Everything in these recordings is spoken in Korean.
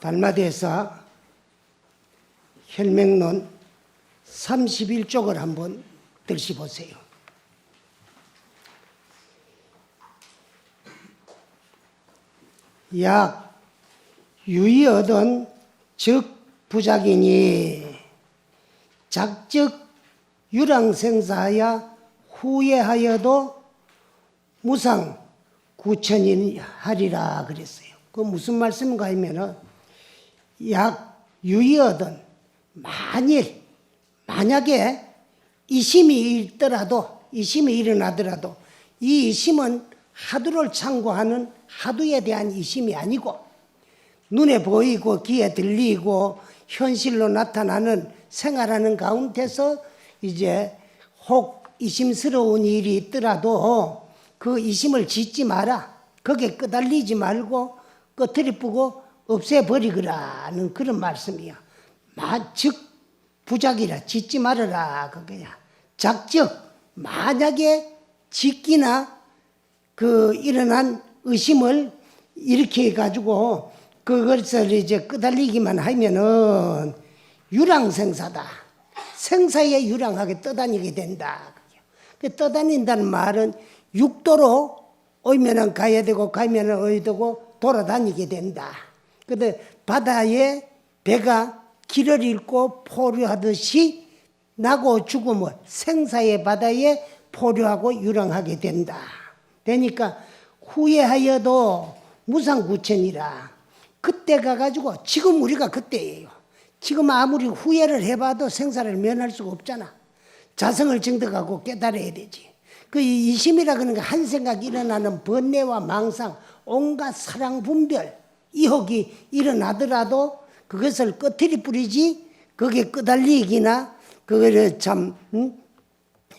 달마대사 혈맹론 31쪽을 한번 들시보세요. 약 유의 얻은 즉 부작이니 작적 유랑생사하여 후회하여도 무상 구천이하리라 그랬어요. 그 무슨 말씀인가 하면은 약 유의 얻은 만약에 이심이 있더라도 이심이 일어나더라도 이 이심은 하두를 참고하는 하두에 대한 이심이 아니고 눈에 보이고 귀에 들리고 현실로 나타나는 생활하는 가운데서 이제 혹 이심스러운 일이 있더라도 그 이심을 짓지 마라. 거기에 끄달리지 말고 꺼트리쁘고 없애버리거라는 그런 말씀이야. 즉 부작이라 짓지 말아라 그거야. 작적 만약에 짓기나 그 일어난 의심을 이렇게 해가지고 그것을 이제 끄달리기만 하면은 유랑생사다. 생사에 유랑하게 떠다니게 된다. 그 떠다닌다는 말은 육도로 오면은 가야 되고 가면은 어야 되고 돌아다니게 된다. 근데 바다에 배가 길을 잃고 포류하듯이 나고 죽음을 생사의 바다에 포류하고 유랑하게 된다. 되니까 후회하여도 무상구천이라. 그때 가가지고 지금 우리가 그때예요. 지금 아무리 후회를 해봐도 생사를 면할 수가 없잖아. 자성을 증득하고 깨달아야 되지. 그 이심이라 그러는 게 한 생각 일어나는 번뇌와 망상, 온갖 사랑 분별, 이혹이 일어나더라도 그것을 꺼트리 뿌리지 거기에 끄달리기나 그거를 참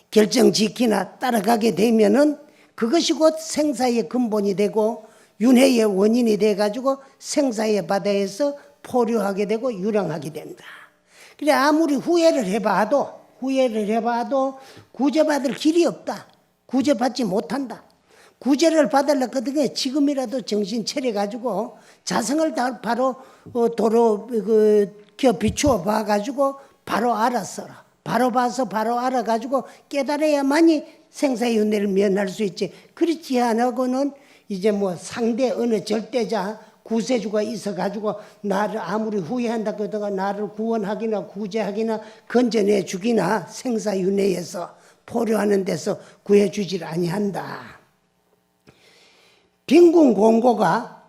결정 지키나 따라가게 되면은 그것이 곧 생사의 근본이 되고 윤회의 원인이 돼가지고 생사의 바다에서 포류하게 되고 유랑하게 된다. 그래 아무리 후회를 해봐도 구제받을 길이 없다. 구제받지 못한다. 구제를 받으려고 하더니 지금이라도 정신 차려가지고 자성을 바로 도로 비추어 봐가지고 바로 알았어라. 바로 봐서 바로 알아가지고 깨달아야만이 생사의 윤회를 면할 수 있지. 그렇지 않고는 이제 뭐 상대 어느 절대자 구세주가 있어가지고 나를 아무리 후회한다고 하다가 나를 구원하기나 구제하기나 건져내 주기나 생사윤회에서 포류하는 데서 구해주질 아니한다. 빈군공고가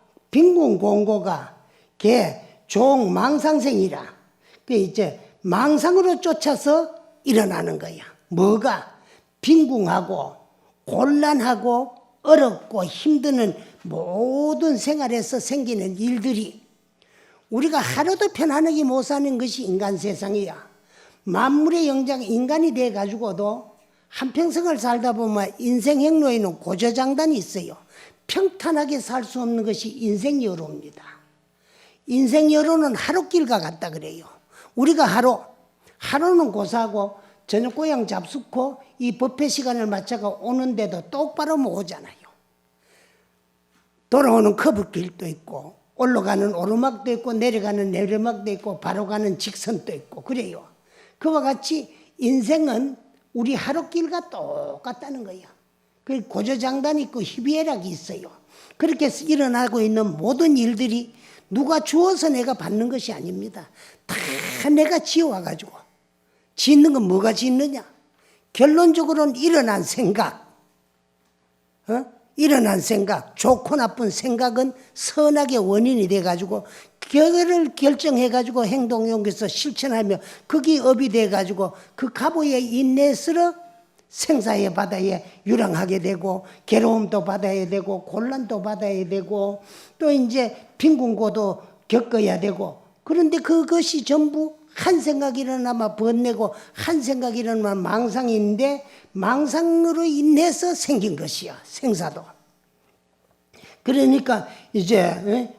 걔 종망상생이라. 그 이제 망상으로 쫓아서 일어나는 거야. 뭐가? 빈궁하고 곤란하고 어렵고 힘드는 모든 생활에서 생기는 일들이 우리가 하루도 편안하게 못 사는 것이 인간 세상이야. 만물의 영장 인간이 돼가지고도 한평생을 살다 보면 인생 행로에는 고저장단이 있어요. 평탄하게 살 수 없는 것이 인생 여로입니다. 인생 여로는 하루길과 같다 그래요. 우리가 하루는 고사하고 저녁 고향 잡수고 이 법회 시간을 맞춰가 오는데도 똑바로 못 오잖아요. 돌아오는 커브길도 있고 올라가는 오르막도 있고 내려가는 내리막도 있고 바로 가는 직선도 있고 그래요. 그와 같이 인생은 우리 하루길과 똑같다는 거예요. 그 고저장단이 있고 희비애락이 있어요. 그렇게 일어나고 있는 모든 일들이 누가 주어서 내가 받는 것이 아닙니다. 다 내가 지어와가지고. 짓는 건 뭐가 짓느냐? 결론적으로는 일어난 생각. 일어난 생각, 좋고 나쁜 생각은 선악의 원인이 돼가지고 그거를 결정해가지고 행동에 옮겨서 실천하며 그게 업이 돼가지고 그 가보의 인내스러 생사의 바다에 유랑하게 되고 괴로움도 받아야 되고 곤란도 받아야 되고 또 이제 빈궁고도 겪어야 되고 그런데 그것이 전부 한 생각 일어나면 번뇌고 한 생각 일어나면 망상인데 망상으로 인해서 생긴 것이야. 생사도. 그러니까 이제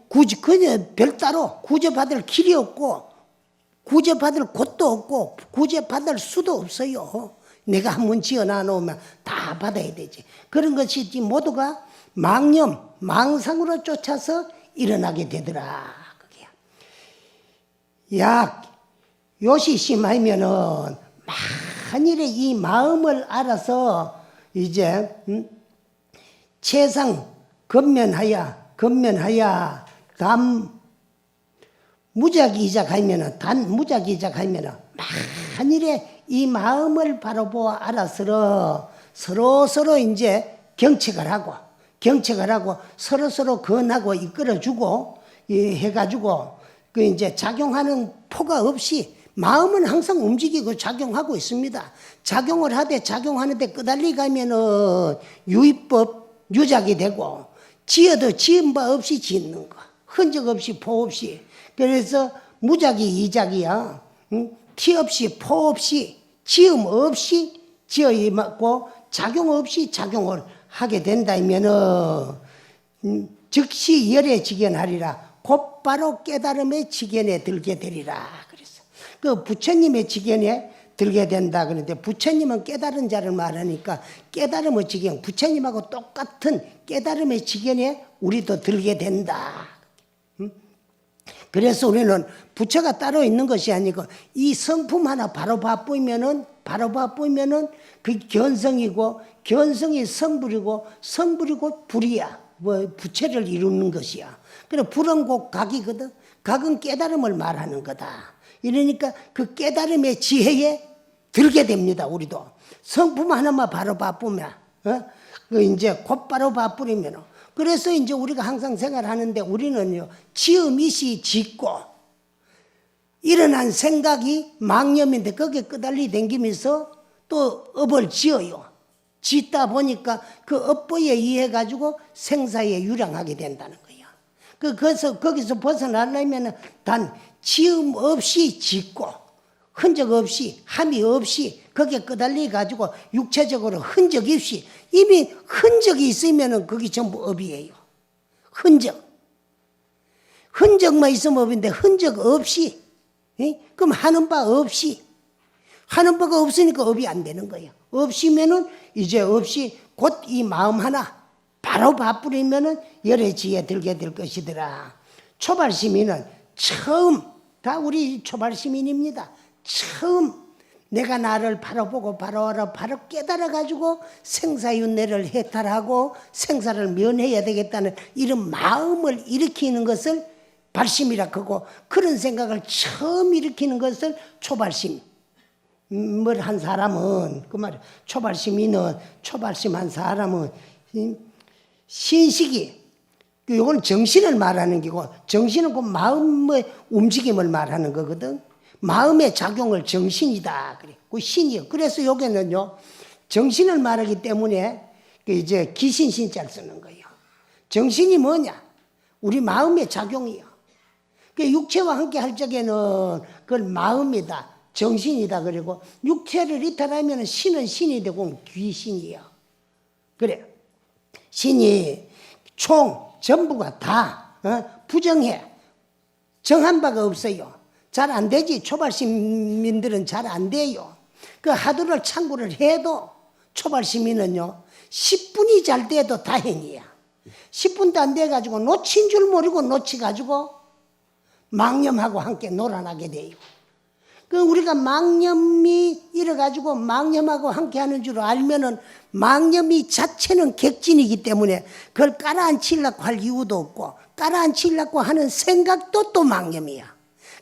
그냥 별따로 구제받을 길이 없고 구제받을 곳도 없고 구제받을 수도 없어요. 내가 한번 지어놔 놓으면 다 받아야 되지. 그런 것이 모두가 망념, 망상으로 쫓아서 일어나게 되더라. 그게. 요시 심하면은 만일에 이 마음을 알아서 이제 최상 건면하야 단 무작위자 가면은 단 무작위자 가면은 만일에 이 마음을 바로 보아 알아서 서로 이제 경책을 하고 서로 권하고 이끌어주고 해가지고 그 이제 작용하는 포가 없이 마음은 항상 움직이고 작용하고 있습니다. 작용을 하되 작용하는데 끄달리 가면은 유의법 유작이 되고 지어도 지은 바 없이 짓는 거. 흔적 없이 포 없이. 그래서 무작위 이작이야. 티 없이 포 없이 지음 없이 지어 임하고 작용 없이 작용을 하게 된다면은 즉시 열의 지견하리라. 곧바로 깨달음의 지견에 들게 되리라. 그래서 그 부처님의 지견에 들게 된다. 그런데 부처님은 깨달은 자를 말하니까 깨달음의 지견, 부처님하고 똑같은 깨달음의 지견에 우리도 들게 된다. 그래서 우리는 부처가 따로 있는 것이 아니고 이 성품 하나 바로 바쁘면은 그 견성이고 견성이 성불이고 성불이고 불이야. 부처를 이루는 것이야. 그래 불은 곧 각이거든. 각은 깨달음을 말하는 거다. 이러니까 그 깨달음의 지혜에 들게 됩니다. 우리도 성품 하나만 바로 바쁘면 그 이제 곧바로 바쁘리면 그래서 이제 우리가 항상 생활하는데 우리는요 지음이시 짓고 일어난 생각이 망념인데 거기에 끄달리 댕기면서 또 업을 지어요. 짓다 보니까 그 업보에 의해 가지고 생사에 유량하게 된다는 거예요. 그래서 거기서 벗어나려면 단 지음 없이 짓고 흔적 없이 함이 없이 거기에 끄달리 가지고 육체적으로 흔적이 없이 이미 흔적이 있으면 그게 전부 업이에요. 흔적만 있으면 업인데 흔적 없이 그럼 하는 바 없이 하는 바가 없으니까 업이 안 되는 거예요. 없이면은 이제 없이 곧 이 마음 하나 바로 바쁘리면은 열의 지에 들게 될 것이더라. 초발시민은 처음 다 우리 초발시민입니다. 처음 내가 나를 바로 보고 바로 알아 바로 깨달아 가지고 생사윤회를 해탈하고 생사를 면해야 되겠다는 이런 마음을 일으키는 것을 발심이라 하고 그런 생각을 처음 일으키는 것을 초발심. 뭘 한 사람은 그 말이야. 초발심한 사람은 신식이 이건 정신을 말하는 거고 정신은 그 마음의 움직임을 말하는 거거든. 마음의 작용을 정신이다 그래. 그 신이요. 그래서 여기는요 정신을 말하기 때문에 이제 기신신자를 쓰는 거예요. 정신이 뭐냐? 우리 마음의 작용이요. 육체와 함께 할 적에는 그걸 마음이다. 정신이다. 그리고 육체를 이탈하면 신은 신이 되고 귀신이요. 그래. 신이 총 전부가 다 부정해. 정한 바가 없어요. 잘 안 되지. 초발시민들은 잘 안 돼요. 그 하도를 참고를 해도 초발시민은요 10분이 잘 돼도 다행이야. 10분도 안 돼가지고 놓친 줄 모르고 놓치가지고 망념하고 함께 놀아나게 돼요. 그 우리가 망념이 이래가지고 망념하고 함께 하는 줄 알면은 망념이 자체는 객진이기 때문에 그걸 깔아앉히려고 할 이유도 없고 깔아앉히려고 하는 생각도 또 망념이야.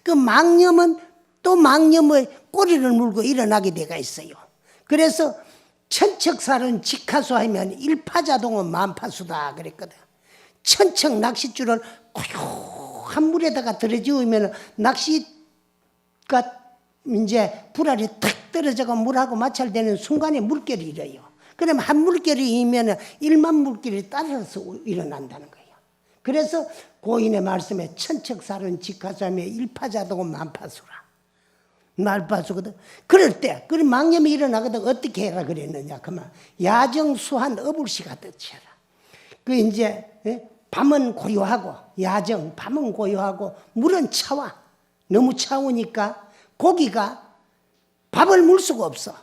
그 망념은 또 망념의 꼬리를 물고 일어나게 돼가 있어요. 그래서 천척살은 직하수 하면 일파자동은 만파수다 그랬거든. 천척 낚싯줄을 고요한 물에다가 들어지우면 낚시가 이제 불알이 탁 떨어져가 물하고 마찰되는 순간에 물결이 일어요. 그럼 한 물결이 이면 1만 물결이 따라서 일어난다는 거예요. 그래서 고인의 말씀에 천척살은 직하수하며 일파자동은 만파수라. 말파수거든. 그럴 때, 그 망념이 일어나거든. 어떻게 해라 그랬느냐. 그만 야정수한 어불씨가 듯이 해라. 그 이제 밤은 고요하고 밤은 고요하고 물은 차와. 너무 차우니까 고기가 밥을 물 수가 없어.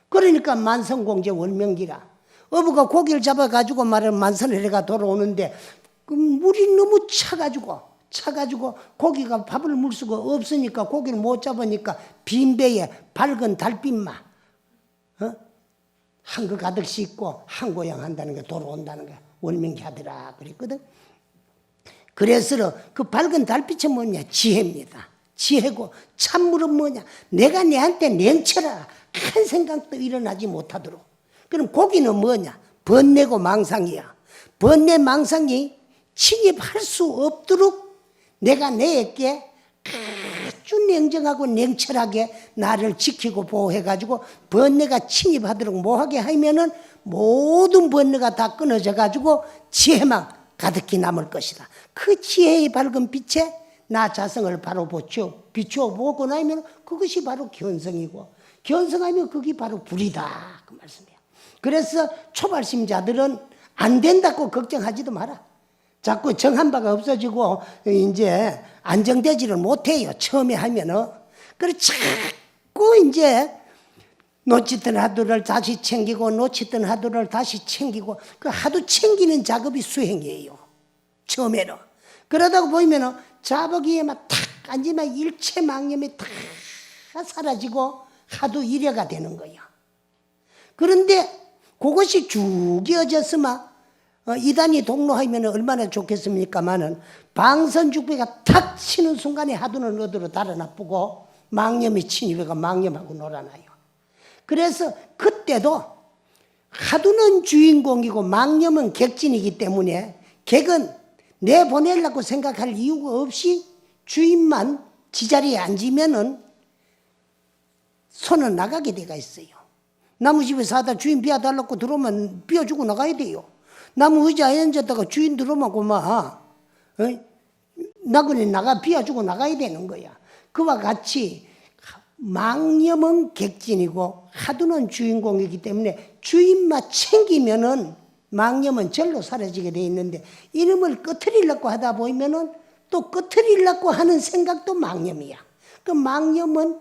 그러니까 만성공제 원명기라. 어부가 고기를 잡아가지고 말을 만선을 해가 돌아오는데 그 물이 너무 차가지고 차가지고 고기가 밥을 물 수가 없으니까 고기를 못 잡으니까 빈 배에 밝은 달빛만 한글 가득 싣고 한고양 한다는 게 돌아온다는 게 월명기하더라 그랬거든. 그래서 그 밝은 달빛은 뭐냐? 지혜입니다. 지혜고 찬물은 뭐냐? 내가 내한테 냉철하라 한 생각도 일어나지 못하도록. 그럼 고기는 뭐냐? 번뇌고 망상이야. 번뇌 망상이 침입할 수 없도록 내가 내에게 아주 냉정하고 냉철하게 나를 지키고 보호해가지고 번뇌가 침입하도록 뭐하게 하면은 모든 번뇌가 다 끊어져가지고 지혜만 가득히 남을 것이다. 그 지혜의 밝은 빛에 나 자성을 바로 비추어 보고 나면 그것이 바로 견성이고 견성하면 그게 바로 불이다. 그 말씀이에요. 그래서 초발심자들은 안 된다고 걱정하지도 마라. 자꾸 정한 바가 없어지고 이제 안정되지를 못해요. 처음에 하면은. 그래서 자꾸 이제 놓치던 하루를 다시 챙기고 놓치던 하루를 다시 챙기고 그 하도 챙기는 작업이 수행이에요. 처음에는. 그러다가 보면은 자복이에만 탁 앉으면 일체 망념이 다 사라지고 하도 일회가 되는 거예요. 그런데 그것이 쭉 이어졌으면 이단이 동로하면 얼마나 좋겠습니까마는 방선죽배가 탁 치는 순간에 하두는 어디로 달아나쁘고 망념이 침입해가 망념하고 놀아나요. 그래서 그때도 하두는 주인공이고 망념은 객진이기 때문에 객은 내보내려고 생각할 이유가 없이 주인만 지자리에 앉으면은 손은 나가게 돼가 있어요. 나무 집에 사다 주인 비워달라고 들어오면 비워주고 나가야 돼요. 나무 의자에 앉았다가 주인 들어오면 그만 나그네 나가 비워주고 나가야 되는 거야. 그와 같이 망념은 객진이고 하두는 주인공이기 때문에 주인만 챙기면은 망념은 절로 사라지게 돼 있는데 이놈을 끄트리려고 하다 보면은 또 끄트리려고 하는 생각도 망념이야. 그 망념은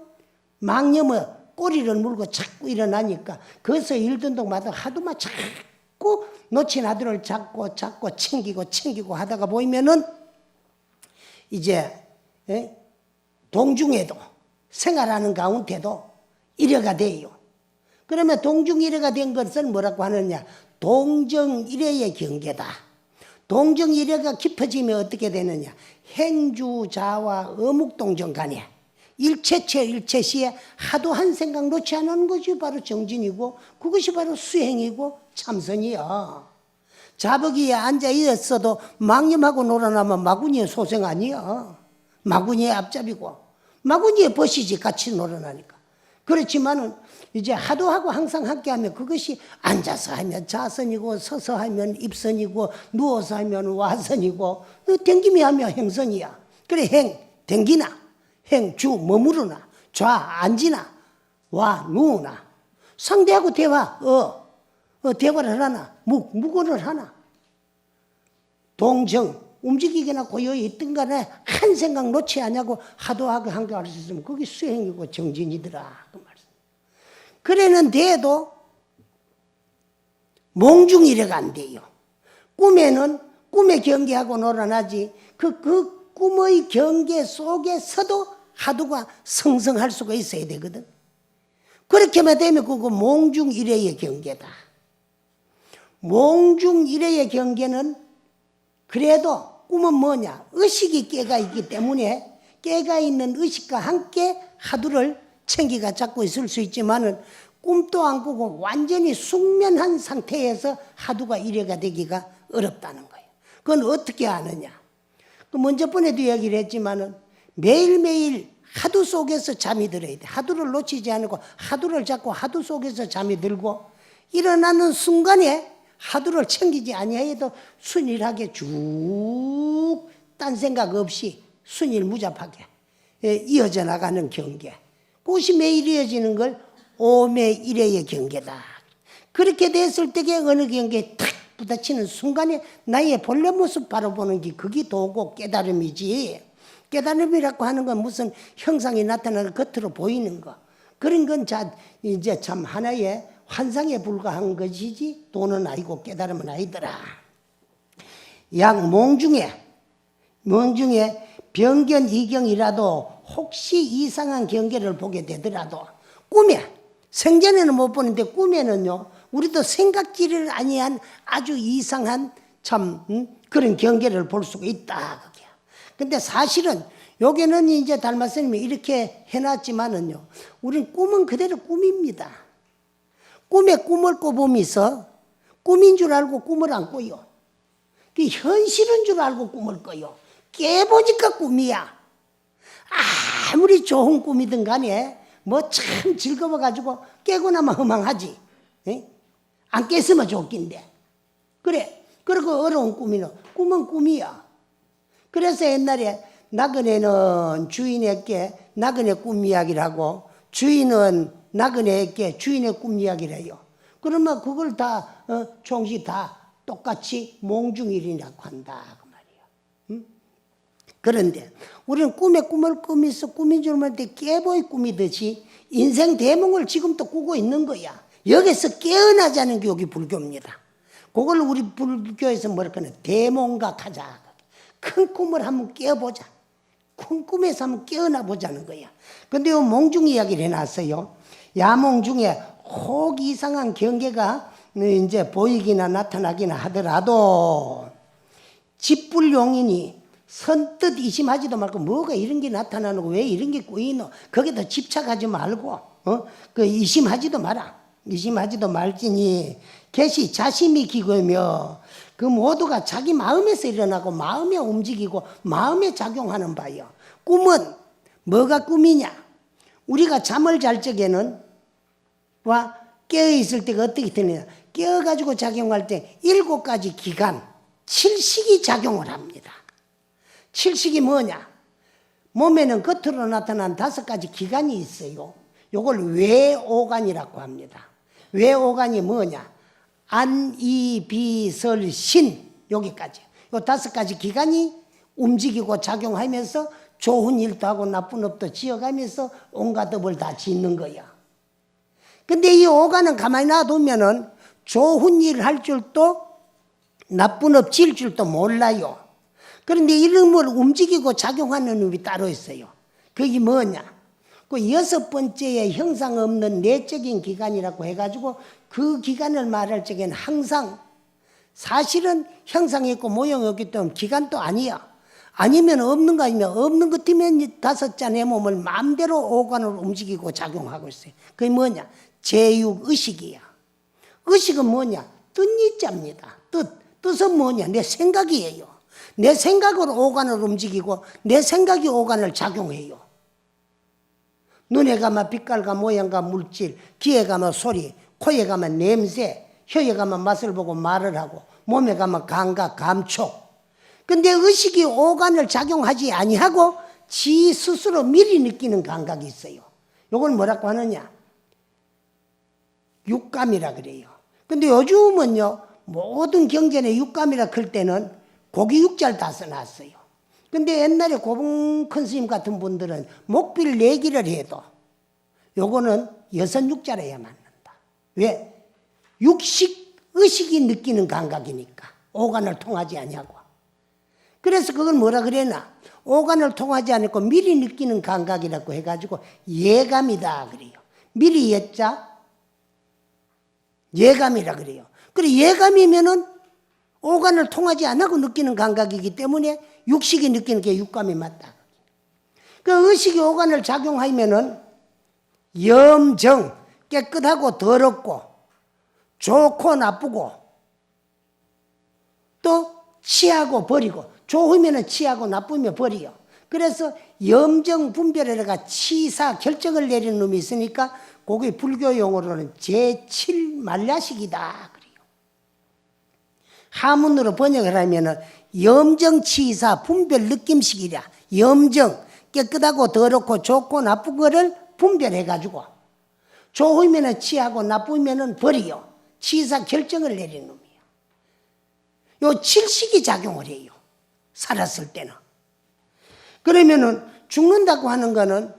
꼬리를 물고 자꾸 일어나니까 거기서 일든 동마다 하도만 자꾸 놓친 아들을 잡고 챙기고 하다가 보면은 이제 동중에도 생활하는 가운데도 일회가 돼요. 그러면 동중일회가 된 것은 뭐라고 하느냐? 동정일회의 경계다. 동정일회가 깊어지면 어떻게 되느냐? 행주자와 어묵동정 간에 일체체 일체시에 하도 한 생각 놓지 않는 것이 바로 정진이고 그것이 바로 수행이고 참선이야. 자벅이에 앉아 있어도 망념하고 놀아나면 마구니의 소생 아니야. 마구니의 앞잡이고 마구니의 벗이지 같이 놀아나니까. 그렇지만은 이제 하도 하고 항상 함께 하면 그것이 앉아서 하면 자선이고 서서 하면 입선이고 누워서 하면 와선이고 댕김이 하면 행선이야. 그래 댕기나 행주 머무르나 좌 앉으나 와 누우나 상대하고 대화 대화를 하나 묵언을 하나 동정 움직이거나 고요히 있든 간에 한 생각 놓지 않냐고 하도 하고 함께 할 수 있으면 그게 수행이고 정진이더라 그 말씀. 그랬는데도 몽중일회가 안 돼요. 꿈에는 꿈의 경계하고 놀아나지 그 꿈의 경계 속에서도 하두가 성성할 수가 있어야 되거든. 그렇게만 되면 그거 몽중일회의 경계다. 몽중일회의 경계는 그래도 꿈은 뭐냐? 의식이 깨가 있기 때문에 깨가 있는 의식과 함께 하두를 챙기가 잡고 있을 수 있지만은 꿈도 안 꾸고 완전히 숙면한 상태에서 하두가 일회가 되기가 어렵다는 거예요. 그건 어떻게 아느냐? 그 먼저번에도 이야기를 했지만은 매일매일 하두 속에서 잠이 들어야 돼. 하두를 놓치지 않고 하두를 잡고 하두 속에서 잠이 들고 일어나는 순간에 하두를 챙기지 아니하여도 순일하게 쭉 딴 생각 없이 순일무잡하게 이어져 나가는 경계. 그것이 매일 이어지는 걸 오매일회의 경계다. 그렇게 됐을 때에 어느 경계에 탁 부딪히는 순간에 나의 본래 모습 바라보는 게 그게 도고 깨달음이지. 깨달음이라고 하는 건 무슨 형상이 나타나는 겉으로 보이는 거. 그런 건 이제 참 하나의 환상에 불과한 것이지 도는 아니고 깨달음은 아니더라. 약 몽중에 몽중에 병견 이경이라도 혹시 이상한 경계를 보게 되더라도 꿈에, 생전에는 못 보는데 꿈에는요, 우리도 생각지를 아니한 아주 이상한 참 그런 경계를 볼 수가 있다. 그게. 근데 사실은 여기는 이제 달마스님이 이렇게 해놨지만은요, 우리는 꿈은 그대로 꿈입니다. 꿈에 꿈을 꿔보면서 꿈인 줄 알고 꿈을 안 꿔요. 그 현실인 줄 알고 꿈을 꿔요. 깨보니까 꿈이야. 아무리 좋은 꿈이든 간에 뭐 참 즐거워가지고 깨고 나면 허망하지. 에? 안 깼으면 좋긴데. 그래. 그리고 어려운 꿈은 꿈이야. 그래서 옛날에 나그네는 주인에게 나그네 꿈 이야기를 하고 주인은 나그네에게 주인의 꿈 이야기를 해요. 그러면 그걸 다 총시 다 똑같이 몽중일이라고 한다 그 말이에요. 그런데 우리는 꿈에 꿈을 꾸면서 꿈인 줄 모르는데 깨보이 꿈이듯이 인생 대몽을 지금도 꾸고 있는 거야. 여기서 깨어나자는 게 여기 불교입니다. 그걸 우리 불교에서 뭐랄까 대몽각하자. 큰 꿈을 한번 깨어보자. 큰 꿈에서 한번 깨어나 보자는 거야. 근데 이 몽중 이야기를 해놨어요. 야몽 중에 혹 이상한 경계가 이제 보이기나 나타나기나 하더라도 집불용인이 선뜻 의심하지도 말고 뭐가 이런 게 나타나는 거 왜 이런 게 꼬이노 거기다 집착하지 말고 그 의심하지도 마라. 의심하지도 말지니 개시 자심이 기고며 그 모두가 자기 마음에서 일어나고 마음에 움직이고 마음에 작용하는 바요. 꿈은 뭐가 꿈이냐? 우리가 잠을 잘 적에는 와 깨어있을 때가 어떻게 되느냐? 깨어가지고 작용할 때 7가지 기관, 7식이 작용을 합니다. 7식이 뭐냐? 몸에는 겉으로 나타난 5가지 기관이 있어요. 요걸 외오관이라고 합니다. 외오관이 뭐냐? 안, 이, 비, 설, 신 여기까지. 요 5가지 기관이 움직이고 작용하면서 좋은 일도 하고 나쁜 업도 지어가면서 온갖 업을 다 짓는 거야. 근데 이 오관은 가만히 놔두면은 좋은 일을 할 줄도 나쁜 업 지을 줄도 몰라요. 그런데 이름을 움직이고 작용하는 놈이 따로 있어요. 그게 뭐냐? 그 6번째에 형상 없는 내적인 기관이라고 해가지고 그 기관을 말할 적에는 항상 사실은 형상이 있고 모형이 없기 때문에 기관도 아니야. 아니면 없는 거 아니면 없는 것 때문에 5자 내 몸을 마음대로 오관으로 움직이고 작용하고 있어요. 그게 뭐냐? 제육의식이야. 의식은 뭐냐? 뜻이자입니다. 뜻은 뭐냐? 내 생각이에요. 내 생각으로 오관을 움직이고 내 생각이 오관을 작용해요. 눈에 가면 빛깔과 모양과 물질, 귀에 가면 소리, 코에 가면 냄새, 혀에 가면 맛을 보고 말을 하고 몸에 가면 감각, 감촉. 근데 의식이 오관을 작용하지 아니하고 지 스스로 미리 느끼는 감각이 있어요. 이걸 뭐라고 하느냐? 육감이라 그래요. 근데 요즘은요, 모든 경전에 육감이라 클 때는 고기 육자를 다 써놨어요. 근데 옛날에 고봉 큰 스님 같은 분들은 목필 내기를 해도 요거는 여섯 육자로 해야 맞는다. 왜? 육식, 의식이 느끼는 감각이니까. 오관을 통하지 아니하고. 그래서 그걸 뭐라 그래나? 오관을 통하지 않고 미리 느끼는 감각이라고 해가지고 예감이다 그래요. 미리 예자 예감이라 그래요. 그래 예감이면은 오관을 통하지 않고 느끼는 감각이기 때문에 육식이 느끼는 게 육감이 맞다. 그 의식이 오관을 작용하면은 염정 깨끗하고 더럽고 좋고 나쁘고 또 취하고 버리고 좋으면 취하고 나쁘면 버려요. 그래서 염정 분별에다가 치사 결정을 내리는 놈이 있으니까 그게 불교 용어로는 제7만ля식이다 그래요. 하문으로 번역을 하면은 염정 치사 분별 느낌식이랴. 염정 깨끗하고 더럽고 좋고 나쁜 거를 분별해 가지고 좋으면 취하고 나쁘면 버려요. 치사 결정을 내리는 놈이에요. 요 칠식이 작용을 해요. 살았을 때는. 그러면은 죽는다고 하는 거는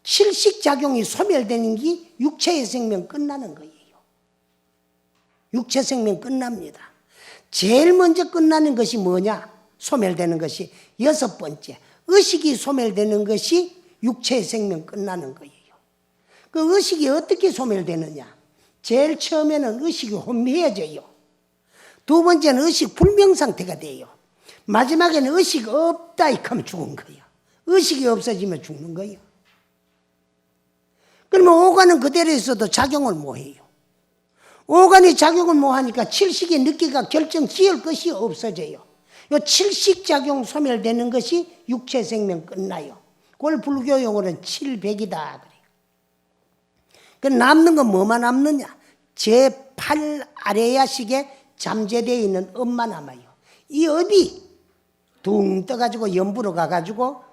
칠식 작용이 소멸되는 게 육체의 생명 끝나는 거예요. 육체 생명 끝납니다. 제일 먼저 끝나는 것이 뭐냐? 소멸되는 것이 6번째. 의식이 소멸되는 것이 육체의 생명 끝나는 거예요. 그 의식이 어떻게 소멸되느냐? 제일 처음에는 의식이 혼미해져요. 두 번째는 의식 불명 상태가 돼요. 마지막에는 의식 없다 이렇게 하면 죽은 거예요. 의식이 없어지면 죽는 거예요. 그러면 오간은 그대로 있어도 작용을 못해요. 오간이 작용을 못하니까 칠식의 느끼가 결정 지을 것이 없어져요. 요 칠식작용 소멸되는 것이 육체 생명 끝나요. 그걸 불교 용어는 칠백이다 그래요. 그 남는 건 뭐만 남느냐? 제8 아레야식에 잠재되어 있는 업만 남아요. 이 업이 둥 떠가지고 연부로 가가지고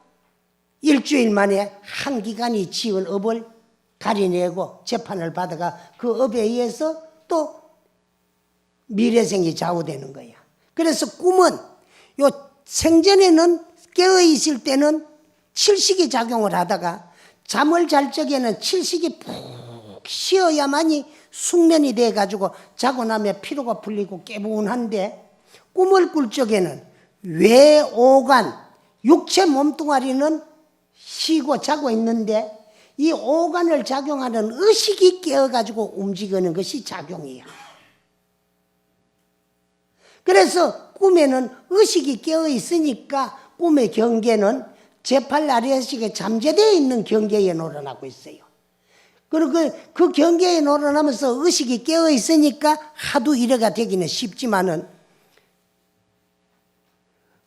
일주일 만에 한 기간이 지은 업을 가려내고 재판을 받아가 그 업에 의해서 또 미래생이 좌우되는 거야. 그래서 꿈은 요 생전에는 깨어있을 때는 칠식이 작용을 하다가 잠을 잘 적에는 칠식이 푹 쉬어야만이 숙면이 돼가지고 자고 나면 피로가 풀리고 개운한데 꿈을 꿀 적에는 외오간 육체 몸뚱아리는 쉬고 자고 있는데 이 오간을 작용하는 의식이 깨어가지고 움직이는 것이 작용이에요. 그래서 꿈에는 의식이 깨어있으니까 꿈의 경계는 제8 아레야식에 잠재되어 있는 경계에 놀아나고 있어요. 그리고 그 경계에 놀아나면서 의식이 깨어있으니까 하도 이래가 되기는 쉽지만은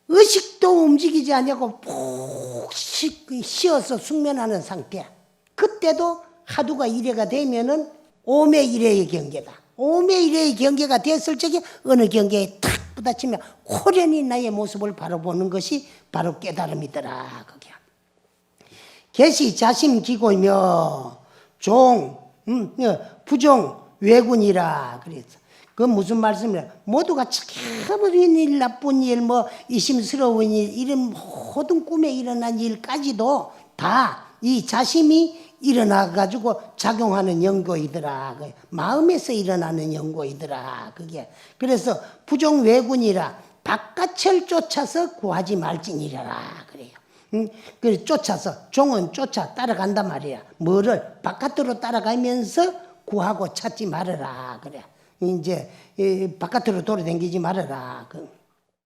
의식도 움직이지 않냐고 푹 쉬어서 숙면하는 상태. 그때도 하두가 이래가 되면은 오매 이래의 경계다. 오매 이래의 경계가 됐을 적에 어느 경계에 탁 부딪히면 호련히 나의 모습을 바라보는 것이 바로 깨달음이더라. 그게. 개시 자심기고이며 부종 외군이라 그랬어. 그 무슨 말씀이야? 모두가 참 어린 일, 나쁜 일, 뭐 이심스러운 일, 이런 모든 꿈에 일어난 일까지도 다 이 자심이 일어나가지고 작용하는 연고이더라. 마음에서 일어나는 연고이더라. 그게. 그래서 부종 외군이라 바깥을 쫓아서 구하지 말지니라. 그래요. 그래 쫓아서 종은 쫓아 따라간단 말이야. 뭐를 바깥으로 따라가면서 구하고 찾지 말아라. 그래. 이제 바깥으로 돌아다니지 말아라.